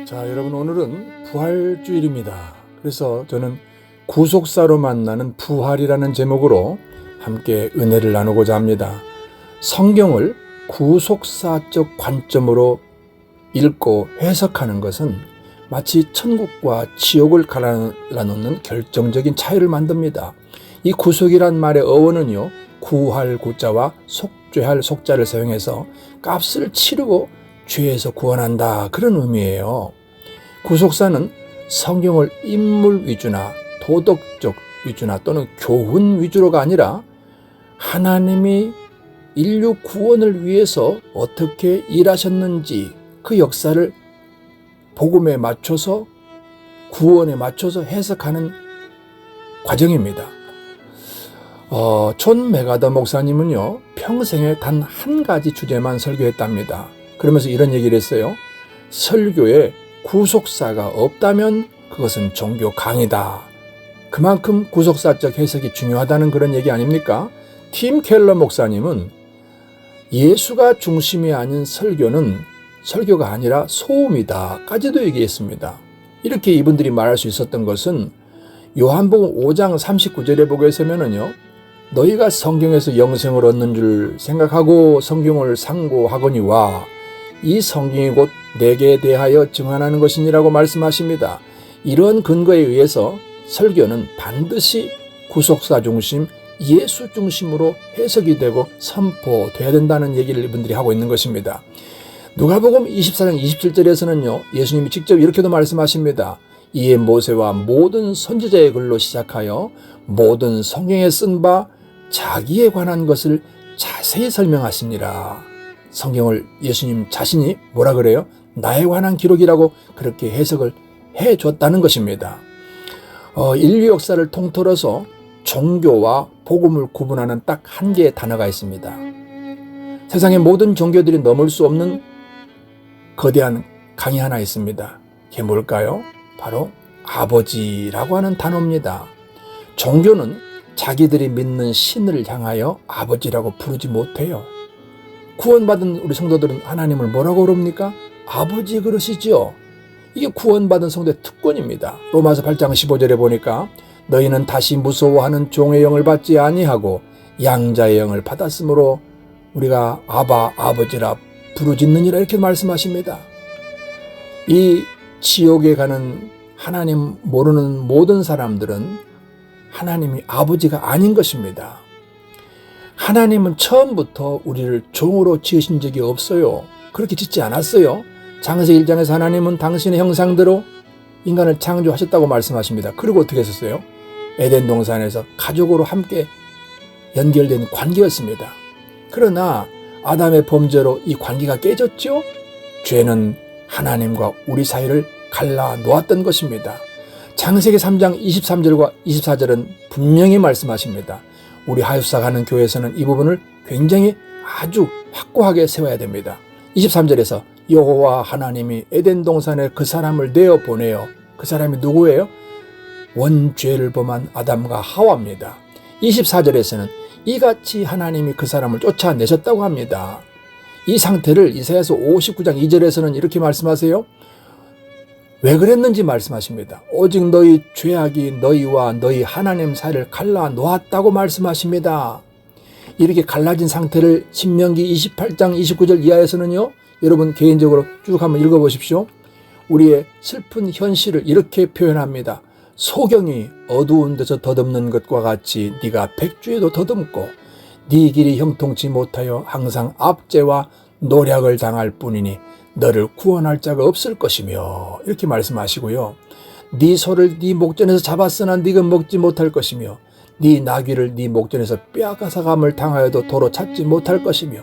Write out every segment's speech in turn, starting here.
자, 여러분, 오늘은 부활주일입니다. 그래서 저는 구속사로 만나는 부활이라는 제목으로 함께 은혜를 나누고자 합니다. 성경을 구속사적 관점으로 읽고 해석하는 것은 마치 천국과 지옥을 갈라놓는 결정적인 차이를 만듭니다. 이 구속이란 말의 어원은요, 구할 구자와 속죄할 속자를 사용해서 값을 치르고 죄에서 구원한다, 그런 의미예요. 구속사는 성경을 인물 위주나 도덕적 위주나 또는 교훈 위주로가 아니라 하나님이 인류 구원을 위해서 어떻게 일하셨는지 그 역사를 복음에 맞춰서 구원에 맞춰서 해석하는 과정입니다. 존 메가더 목사님은요, 평생에 단 한 가지 주제만 설교했답니다. 그러면서 이런 얘기를 했어요. 설교에 구속사가 없다면 그것은 종교 강이다. 그만큼 구속사적 해석이 중요하다는 그런 얘기 아닙니까? 팀 켈러 목사님은 예수가 중심이 아닌 설교는 설교가 아니라 소음이다 까지도 얘기했습니다. 이렇게 이분들이 말할 수 있었던 것은 요한복음 5장 39절에 보게 되면은요, 너희가 성경에서 영생을 얻는 줄 생각하고 성경을 상고하거니와 이 성경이 곧 내게 대하여 증언하는 것이니라고 말씀하십니다. 이런 근거에 의해서 설교는 반드시 구속사 중심, 예수 중심으로 해석이 되고 선포돼야 된다는 얘기를 이분들이 하고 있는 것입니다. 누가복음 24장 27절에서는요, 예수님이 직접 이렇게도 말씀하십니다. 이에 모세와 모든 선지자의 글로 시작하여 모든 성경에 쓴 바 자기에 관한 것을 자세히 설명하시니라. 성경을 예수님 자신이 뭐라 그래요? 나에 관한 기록이라고 그렇게 해석을 해줬다는 것입니다. 인류 역사를 통틀어서 종교와 복음을 구분하는 딱 한 개의 단어가 있습니다. 세상의 모든 종교들이 넘을 수 없는 거대한 강이 하나 있습니다. 그게 뭘까요? 바로 아버지라고 하는 단어입니다. 종교는 자기들이 믿는 신을 향하여 아버지라고 부르지 못해요. 구원받은 우리 성도들은 하나님을 뭐라고 부릅니까? 아버지 그러시죠. 이게 구원받은 성도의 특권입니다. 로마서 8장 15절에 보니까 너희는 다시 무서워하는 종의 영을 받지 아니하고 양자의 영을 받았으므로 우리가 아바 아버지라 부르짖느니라, 이렇게 말씀하십니다. 이 지옥에 가는 하나님 모르는 모든 사람들은 하나님이 아버지가 아닌 것입니다. 하나님은 처음부터 우리를 종으로 지으신 적이 없어요. 그렇게 짓지 않았어요. 창세기 1장에서 하나님은 당신의 형상대로 인간을 창조하셨다고 말씀하십니다. 그리고 어떻게 했었어요? 에덴 동산에서 가족으로 함께 연결된 관계였습니다. 그러나 아담의 범죄로 이 관계가 깨졌죠? 죄는 하나님과 우리 사이를 갈라 놓았던 것입니다. 창세기 3장 23절과 24절은 분명히 말씀하십니다. 우리 하유사 가는 교회에서는 이 부분을 굉장히 아주 확고하게 세워야 됩니다. 23절에서 여호와 하나님이 에덴 동산에 그 사람을 내어 보내어, 그 사람이 누구예요? 원죄를 범한 아담과 하와입니다. 24절에서는 이같이 하나님이 그 사람을 쫓아내셨다고 합니다. 이 상태를 이사야서 59장 2절에서는 이렇게 말씀하세요. 왜 그랬는지 말씀하십니다. 오직 너희 죄악이 너희와 너희 하나님 사이를 갈라 놓았다고 말씀하십니다. 이렇게 갈라진 상태를 신명기 28장 29절 이하에서는요, 여러분 개인적으로 쭉 한번 읽어보십시오. 우리의 슬픈 현실을 이렇게 표현합니다. 소경이 어두운 데서 더듬는 것과 같이 네가 백주에도 더듬고 네 길이 형통치 못하여 항상 압제와 노략을 당할 뿐이니 너를 구원할 자가 없을 것이며, 이렇게 말씀하시고요. 네 소를 네 목전에서 잡았으나 네가 먹지 못할 것이며 네 나귀를 네 목전에서 빼앗아감을 당하여도 도로 찾지 못할 것이며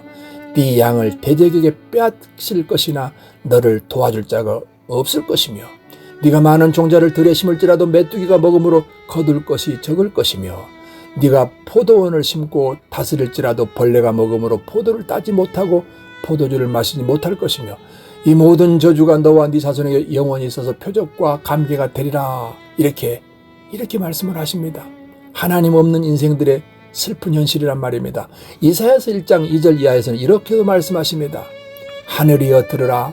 네 양을 대적에게 빼앗길 것이나 너를 도와줄 자가 없을 것이며 네가 많은 종자를 들에 심을지라도 메뚜기가 먹음으로 거둘 것이 적을 것이며 네가 포도원을 심고 다스릴지라도 벌레가 먹음으로 포도를 따지 못하고 포도주를 마시지 못할 것이며 이 모든 저주가 너와 네 자손에게 영원히 있어서 표적과 감개가 되리라, 이렇게 말씀을 하십니다. 하나님 없는 인생들의 슬픈 현실이란 말입니다. 이사야서 1장 2절 이하에서는 이렇게도 말씀하십니다. 하늘이여 들으라,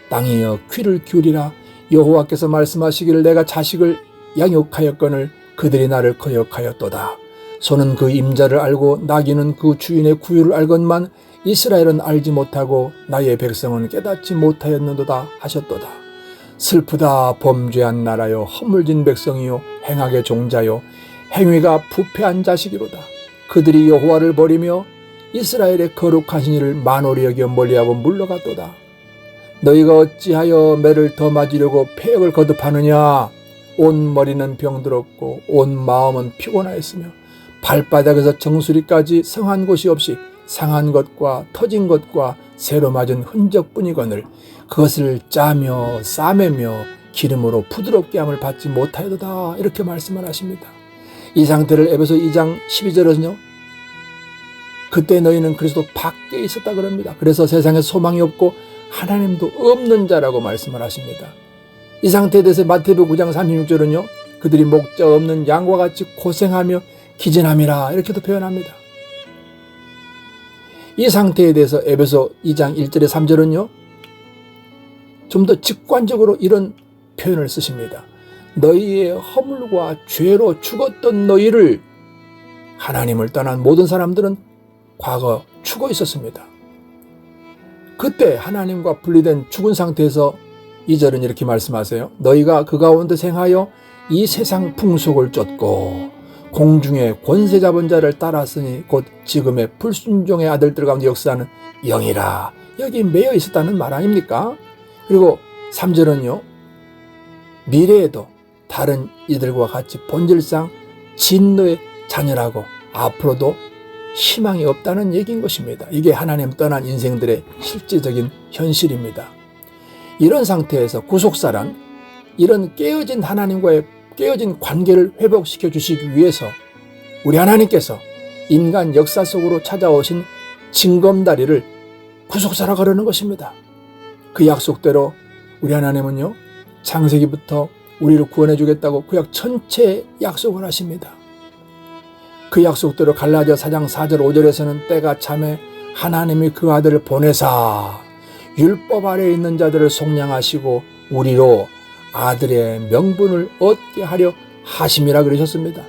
땅이여 귀를 기울이라, 여호와께서 말씀하시기를 내가 자식을 양육하였거늘 그들이 나를 거역하였도다. 소는 그 임자를 알고 나귀는 그 주인의 구유를 알건만 이스라엘은 알지 못하고 나의 백성은 깨닫지 못하였는도다 하셨도다. 슬프다 범죄한 나라요 허물진 백성이요 행악의 종자요 행위가 부패한 자식이로다. 그들이 여호와를 버리며 이스라엘의 거룩하신 이를 만홀히 여겨 멀리하고 물러갔도다. 너희가 어찌하여 매를 더 맞으려고 폐역을 거듭하느냐. 온 머리는 병들었고 온 마음은 피곤하였으며 발바닥에서 정수리까지 성한 곳이 없이 상한 것과 터진 것과 새로 맞은 흔적뿐이거늘 그것을 짜며 싸매며 기름으로 부드럽게 함을 받지 못하여도다. 이렇게 말씀을 하십니다. 이 상태를 에베소 2장 12절에서는요. 그때 너희는 그리스도 밖에 있었다 그럽니다. 그래서 세상에 소망이 없고 하나님도 없는 자라고 말씀을 하십니다. 이 상태에 대해서 마태복음 9장 36절은요. 그들이 목자 없는 양과 같이 고생하며 기진함이라 이렇게도 표현합니다. 이 상태에 대해서 에베소 2장 1절에 3절은요. 좀 더 직관적으로 이런 표현을 쓰십니다. 너희의 허물과 죄로 죽었던 너희를 하나님을 떠난 모든 사람들은 과거 죽어 있었습니다. 그때 하나님과 분리된 죽은 상태에서 2절은 이렇게 말씀하세요. 너희가 그 가운데 생하여 이 세상 풍속을 쫓고 공중의 권세 잡은 자를 따랐으니 곧 지금의 불순종의 아들들 가운데 역사하는 영이라. 여기 매여 있었다는 말 아닙니까? 그리고 3절은요. 미래에도 다른 이들과 같이 본질상 진노의 자녀라고 앞으로도 희망이 없다는 얘기인 것입니다. 이게 하나님 떠난 인생들의 실제적인 현실입니다. 이런 상태에서 구속사란 이런 깨어진 하나님과의 깨어진 관계를 회복시켜 주시기 위해서 우리 하나님께서 인간 역사 속으로 찾아오신 징검다리를 구속사라 그러는 것입니다. 그 약속대로 우리 하나님은요. 창세기부터 우리를 구원해 주겠다고 구약 전체에 약속을 하십니다. 그 약속대로 갈라디아 4장 4절 5절에서는 때가 참에 하나님이 그 아들을 보내사 율법 아래에 있는 자들을 속량하시고 우리로 아들의 명분을 얻게 하려 하심이라 그러셨습니다.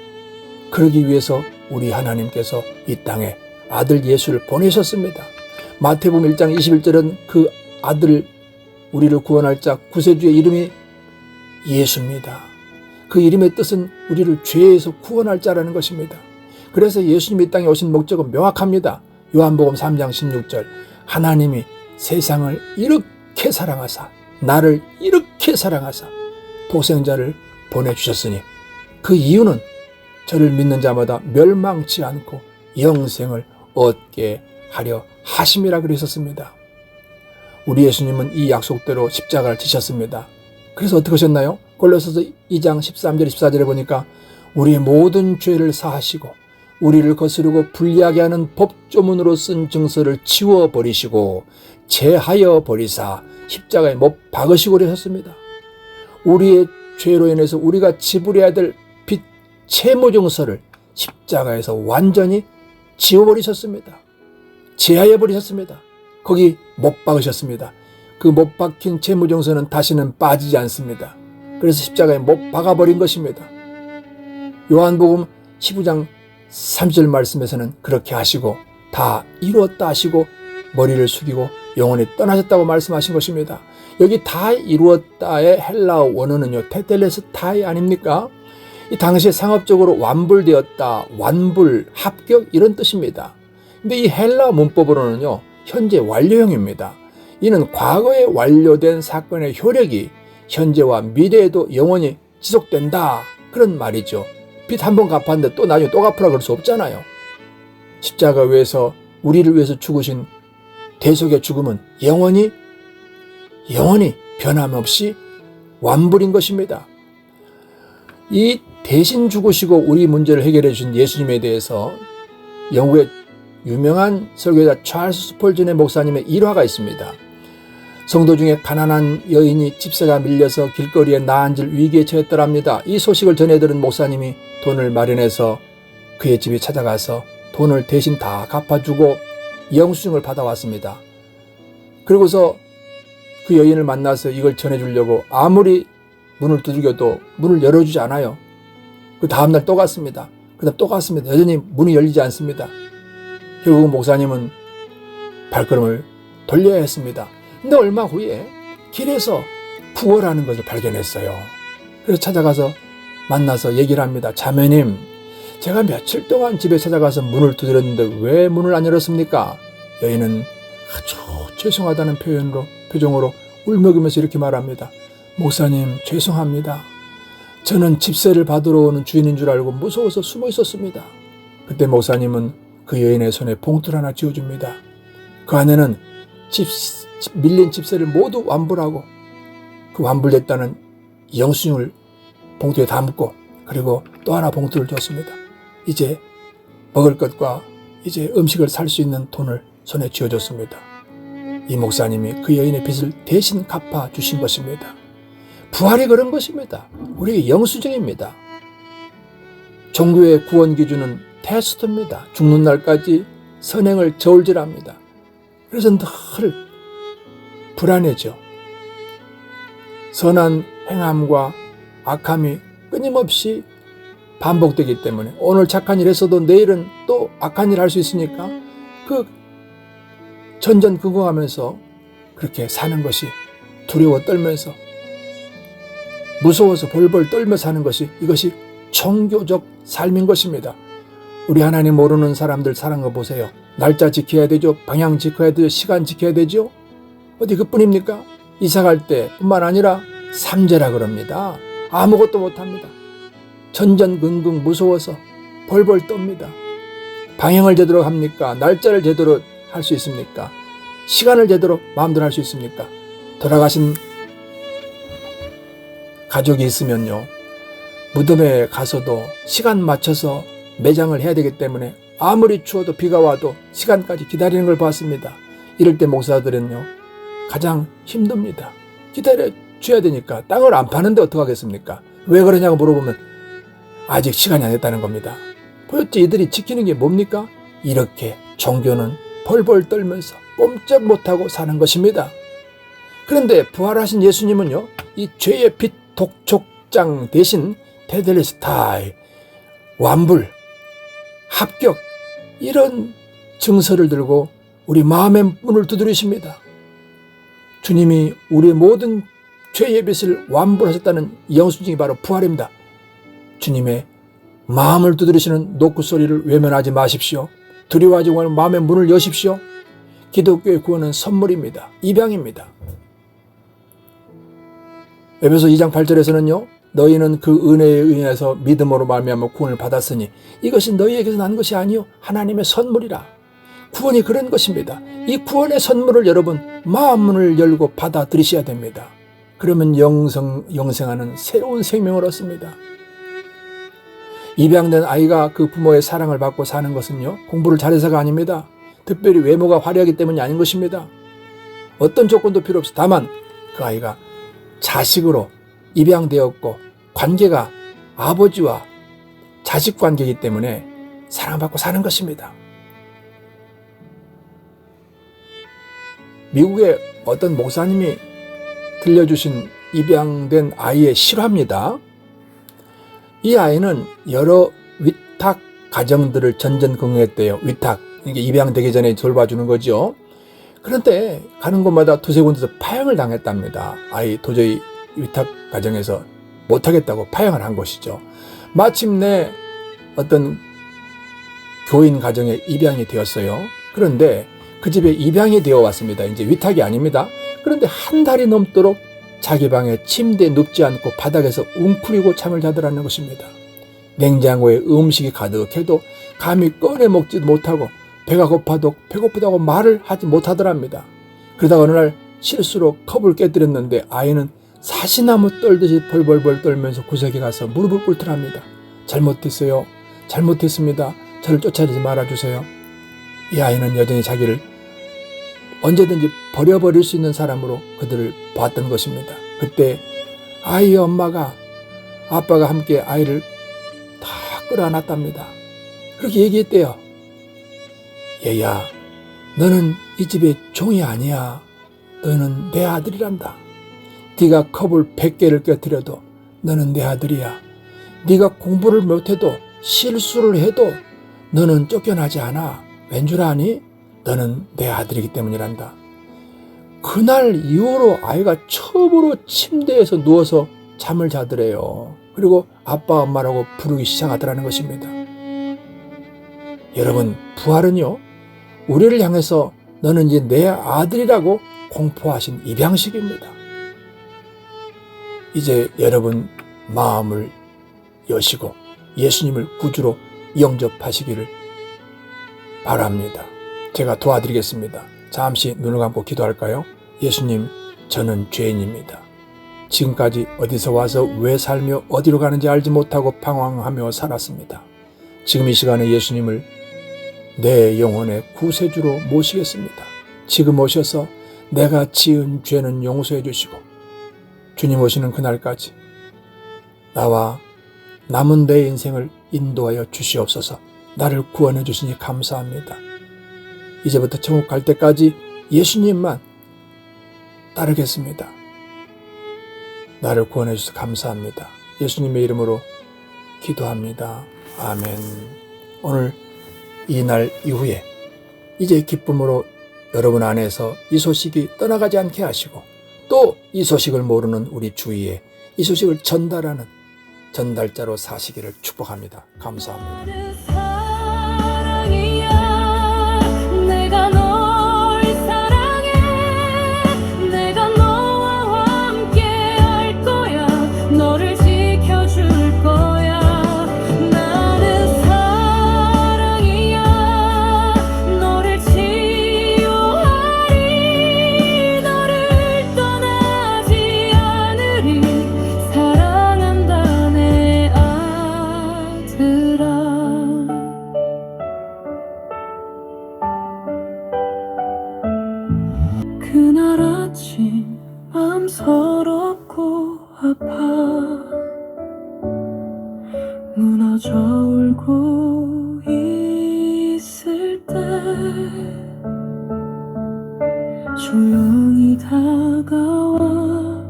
그러기 위해서 우리 하나님께서 이 땅에 아들 예수를 보내셨습니다. 마태복음 1장 21절은 그 아들 우리를 구원할 자 구세주의 이름이 예수입니다. 그 이름의 뜻은 우리를 죄에서 구원할 자라는 것입니다. 그래서 예수님이 이 땅에 오신 목적은 명확합니다. 요한복음 3장 16절 하나님이 세상을 이렇게 사랑하사 나를 이렇게 사랑하사 독생자를 보내주셨으니 그 이유는 저를 믿는 자마다 멸망치 않고 영생을 얻게 하려 하심이라 그러셨습니다. 우리 예수님은 이 약속대로 십자가를 지셨습니다. 그래서 어떻게 하셨나요? 골로새서 2장 13절 14절에 보니까 우리의 모든 죄를 사하시고 우리를 거스르고 불리하게 하는 법조문으로 쓴 증서를 지워버리시고 제하여 버리사 십자가에 못 박으시고 그러셨습니다. 우리의 죄로 인해서 우리가 지불해야 될 빚 채무증서를 십자가에서 완전히 지워버리셨습니다. 제하여 버리셨습니다. 거기 못 박으셨습니다. 그 못 박힌 채무증서는 다시는 빠지지 않습니다. 그래서 십자가에 못 박아버린 것입니다. 요한복음 15장 3절 말씀에서는 그렇게 하시고 다 이루었다 하시고 머리를 숙이고 영원히 떠나셨다고 말씀하신 것입니다. 여기 다 이루었다의 헬라어 원어는요 테텔레스타이 아닙니까? 이 당시에 상업적으로 완불되었다, 완불, 합격 이런 뜻입니다. 근데 이 헬라 문법으로는요 현재 완료형입니다. 이는 과거에 완료된 사건의 효력이 현재와 미래에도 영원히 지속된다 그런 말이죠. 빚 한 번 갚았는데 또 나중에 또 갚으라 그럴 수 없잖아요. 십자가 위에서 우리를 위해서 죽으신 대속의 죽음은 영원히 변함없이 완불인 것입니다. 이 대신 죽으시고 우리 문제를 해결해 주신 예수님에 대해서 영국의 유명한 설교자 찰스 스펄전의 목사님의 일화가 있습니다. 성도 중에 가난한 여인이 집세가 밀려서 길거리에 나앉을 위기에 처했더랍니다. 이 소식을 전해들은 목사님이 돈을 마련해서 그의 집에 찾아가서 돈을 대신 다 갚아주고 영수증을 받아왔습니다. 그리고서 그 여인을 만나서 이걸 전해주려고 아무리 문을 두들겨도 문을 열어주지 않아요. 그 다음날 또 갔습니다. 그 다음 또 갔습니다. 여전히 문이 열리지 않습니다. 결국 목사님은 발걸음을 돌려야 했습니다. 근데 얼마 후에 길에서 부어라는 것을 발견했어요. 그래서 찾아가서 만나서 얘기를 합니다. 자매님, 제가 며칠 동안 집에 찾아가서 문을 두드렸는데 왜 문을 안 열었습니까? 여인은 아주 죄송하다는 표정으로 울먹이면서 이렇게 말합니다. 목사님, 죄송합니다. 저는 집세를 받으러 오는 주인인 줄 알고 무서워서 숨어 있었습니다. 그때 목사님은 그 여인의 손에 봉투를 하나 쥐어줍니다. 그 안에는 밀린 집세를 모두 완불하고 그 완불됐다는 영수증을 봉투에 담고 그리고 또 하나 봉투를 줬습니다. 이제 먹을 것과 이제 음식을 살 수 있는 돈을 손에 쥐어줬습니다. 이 목사님이 그 여인의 빚을 대신 갚아주신 것입니다. 부활이 그런 것입니다. 우리에게 영수증입니다. 종교의 구원 기준은 테스트입니다. 죽는 날까지 선행을 저울질합니다. 그래서 늘 불안해져. 선한 행함과 악함이 끊임없이 반복되기 때문에 오늘 착한 일 했어도 내일은 또 악한 일 할 수 있으니까 그 전전긍긍하면서 그렇게 사는 것이 두려워 떨면서 무서워서 벌벌 떨며 사는 것이 이것이 종교적 삶인 것입니다. 우리 하나님 모르는 사람들 사는 거 보세요. 날짜 지켜야 되죠. 방향 지켜야 되죠. 시간 지켜야 되죠. 어디 그뿐입니까? 이사갈 때 뿐만 아니라 삼재라 그럽니다. 아무것도 못합니다. 전전긍긍 무서워서 벌벌 떱니다. 방향을 제대로 합니까? 날짜를 제대로 할 수 있습니까? 시간을 제대로 마음대로 할 수 있습니까? 돌아가신 가족이 있으면요, 무덤에 가서도 시간 맞춰서 매장을 해야 되기 때문에 아무리 추워도 비가 와도 시간까지 기다리는 걸 봤습니다. 이럴 때 목사들은요 가장 힘듭니다. 기다려줘야 되니까. 땅을 안 파는데 어떡하겠습니까? 왜 그러냐고 물어보면 아직 시간이 안 됐다는 겁니다. 보였지? 이들이 지키는 게 뭡니까? 이렇게 종교는 벌벌 떨면서 꼼짝 못하고 사는 것입니다. 그런데 부활하신 예수님은요, 이 죄의 빛 독촉장 대신 테텔레스타이, 완불, 합격, 이런 증서를 들고 우리 마음의 문을 두드리십니다. 주님이 우리의 모든 죄의 빛을 완불하셨다는 영수증이 바로 부활입니다. 주님의 마음을 두드리시는 노크 소리를 외면하지 마십시오. 두려워하지 말고 마음의 문을 여십시오. 기독교의 구원은 선물입니다. 입양입니다. 에베소 2장 8절에서는요, 너희는 그 은혜에 의해서 믿음으로 말미암아 구원을 받았으니 이것이 너희에게서 난 것이 아니요 하나님의 선물이라. 구원이 그런 것입니다. 이 구원의 선물을 여러분 마음문을 열고 받아들이셔야 됩니다. 그러면 영생하는 새로운 생명을 얻습니다. 입양된 아이가 그 부모의 사랑을 받고 사는 것은요, 공부를 잘해서가 아닙니다. 특별히 외모가 화려하기 때문이 아닌 것입니다. 어떤 조건도 필요 없어. 다만 그 아이가 자식으로 입양되었고 관계가 아버지와 자식 관계이기 때문에 사랑받고 사는 것입니다. 미국의 어떤 목사님이 들려주신 입양된 아이의 실화입니다. 이 아이는 여러 위탁 가정들을 전전긍긍했대요. 위탁, 이게 입양되기 전에 돌봐주는 거죠. 그런데 가는 곳마다 두세 군데서 파양을 당했답니다. 아이 도저히 위탁 가정에서 못하겠다고 파양을 한 것이죠. 마침내 어떤 교인 가정에 입양이 되었어요. 그런데 그 집에 입양이 되어 왔습니다. 이제 위탁이 아닙니다. 그런데 한 달이 넘도록 자기 방에 침대에 눕지 않고 바닥에서 웅크리고 잠을 자더라는 것입니다. 냉장고에 음식이 가득해도 감히 꺼내 먹지도 못하고 배가 고파도 배고프다고 말을 하지 못하더랍니다. 그러다가 어느 날 실수로 컵을 깨뜨렸는데 아이는 사시나무 떨듯이 벌벌벌 떨면서 구석에 가서 무릎을 꿇더랍니다. 잘못했어요. 잘못했습니다. 저를 쫓아내지 말아주세요. 이 아이는 여전히 자기를 언제든지 버려버릴 수 있는 사람으로 그들을 봤던 것입니다. 그때 아이의 엄마가, 아빠가 함께 아이를 다 끌어안았답니다. 그렇게 얘기했대요. 얘야, 너는 이 집의 종이 아니야. 너는 내 아들이란다. 네가 컵을 100개를 깨뜨려도 너는 내 아들이야. 네가 공부를 못해도 실수를 해도 너는 쫓겨나지 않아. 왠 줄 아니? 너는 내 아들이기 때문이란다. 그날 이후로 아이가 처음으로 침대에서 누워서 잠을 자더래요. 그리고 아빠 엄마라고 부르기 시작하더라는 것입니다. 여러분, 부활은요, 우리를 향해서 너는 이제 내 아들이라고 공포하신 입양식입니다. 이제 여러분 마음을 여시고 예수님을 구주로 영접하시기를 바랍니다. 제가 도와드리겠습니다. 잠시 눈을 감고 기도할까요? 예수님, 저는 죄인입니다. 지금까지 어디서 와서 왜 살며 어디로 가는지 알지 못하고 방황하며 살았습니다. 지금 이 시간에 예수님을 내 영혼의 구세주로 모시겠습니다. 지금 오셔서 내가 지은 죄는 용서해 주시고 주님 오시는 그날까지 나와 남은 내 인생을 인도하여 주시옵소서. 나를 구원해 주시니 감사합니다. 이제부터 천국 갈 때까지 예수님만 따르겠습니다. 나를 구원해 주셔서 감사합니다. 예수님의 이름으로 기도합니다. 아멘. 오늘 이 날 이후에 이제 기쁨으로 여러분 안에서 이 소식이 떠나가지 않게 하시고 또 이 소식을 모르는 우리 주위에 이 소식을 전달하는 전달자로 사시기를 축복합니다. 감사합니다. 그날 아침 마음 서럽고 아파 무너져 울고 있을 때 조용히 다가와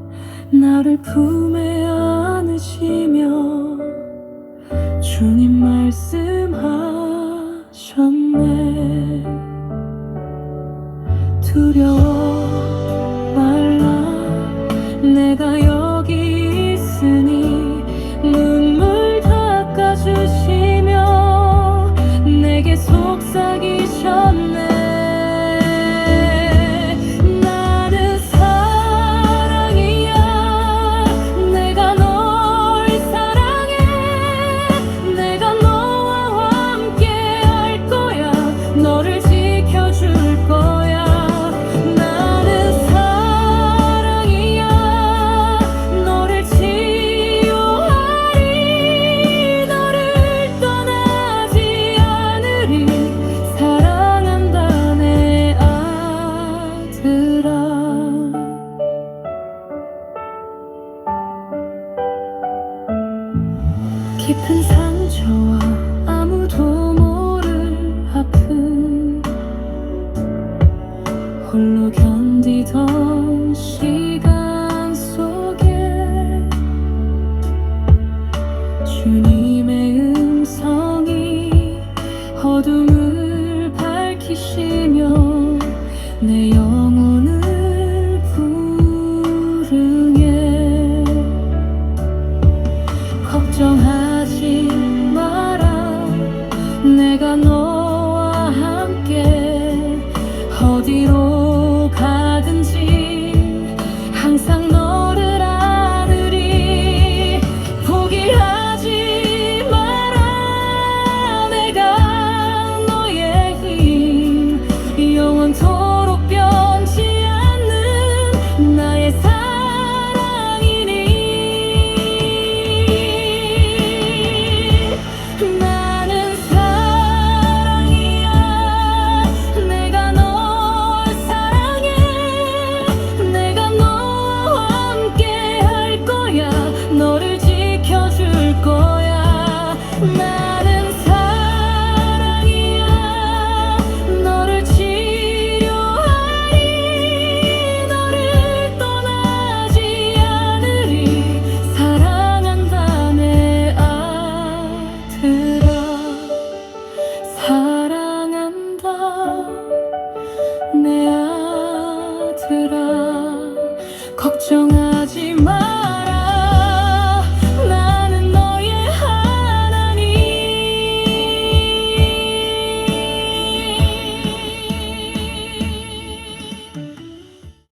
나를 품에 안으시며 주님 말씀하셨네. 두려워 말라 내가 여기 있으니 눈물 닦아주시며 내게 속삭이셨네. 나는 사랑이야 내가 널 사랑해 내가 너와 함께 할 거야 너를 지켜줄 거야. 깊은 상처와